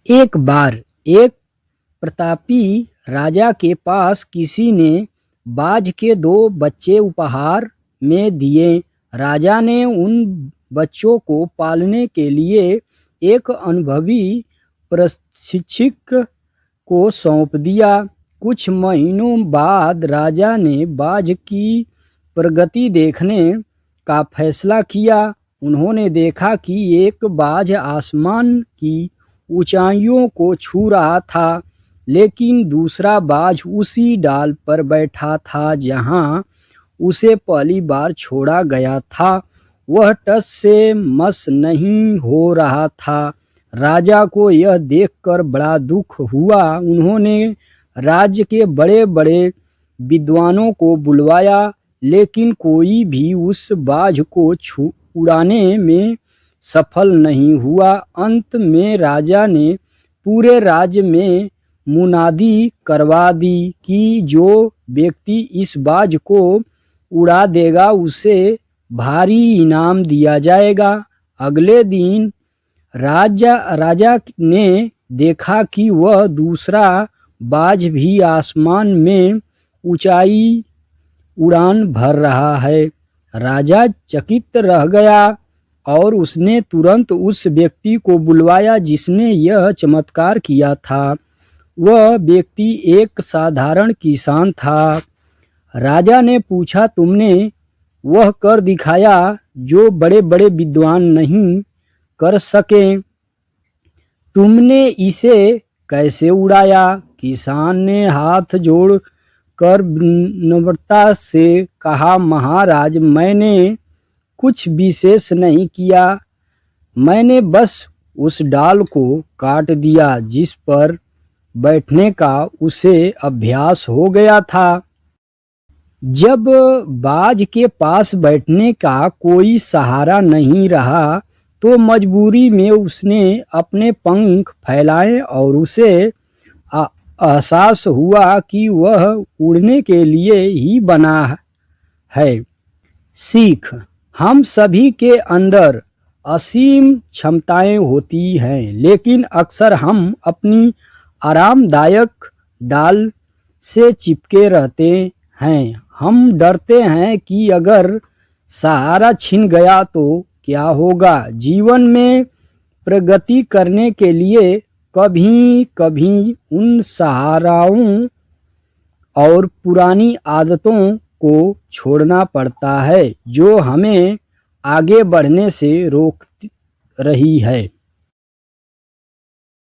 एक बार एक प्रतापी राजा के पास किसी ने बाज के 2 बच्चे उपहार में दिए। राजा ने उन बच्चों को पालने के लिए एक अनुभवी प्रशिक्षक को सौंप दिया। कुछ महीनों बाद राजा ने बाज की प्रगति देखने का फैसला किया। उन्होंने देखा कि एक बाज आसमान की ऊंचाइयों को छू रहा था, लेकिन दूसरा बाज उसी डाल पर बैठा था जहां उसे पहली बार छोड़ा गया था। वह टस से मस नहीं हो रहा था। राजा को यह देखकर बड़ा दुख हुआ। उन्होंने राज्य के बड़े बड़े विद्वानों को बुलवाया, लेकिन कोई भी उस बाज को उड़ाने में सफल नहीं हुआ। अंत में राजा ने पूरे राज्य में मुनादी करवा दी कि जो व्यक्ति इस बाज को उड़ा देगा उसे भारी इनाम दिया जाएगा। अगले दिन राजा ने देखा कि वह दूसरा बाज भी आसमान में ऊंचाई उड़ान भर रहा है। राजा चकित रह गया और उसने तुरंत उस व्यक्ति को बुलवाया जिसने यह चमत्कार किया था। वह व्यक्ति एक साधारण किसान था। राजा ने पूछा, तुमने वह कर दिखाया जो बड़े बड़े विद्वान नहीं कर सके। तुमने इसे कैसे उड़ाया? किसान ने हाथ जोड़ कर विनम्रता से कहा, महाराज, मैंने कुछ विशेष नहीं किया। मैंने बस उस डाल को काट दिया जिस पर बैठने का उसे अभ्यास हो गया था। जब बाज के पास बैठने का कोई सहारा नहीं रहा तो मजबूरी में उसने अपने पंख फैलाए और उसे एहसास हुआ कि वह उड़ने के लिए ही बना है। सीख: हम सभी के अंदर असीम क्षमताएं होती हैं, लेकिन अक्सर हम अपनी आरामदायक डाल से चिपके रहते हैं। हम डरते हैं कि अगर सहारा छिन गया तो क्या होगा। जीवन में प्रगति करने के लिए कभी कभी उन सहाराओं और पुरानी आदतों को छोड़ना पड़ता है जो हमें आगे बढ़ने से रोक रही है।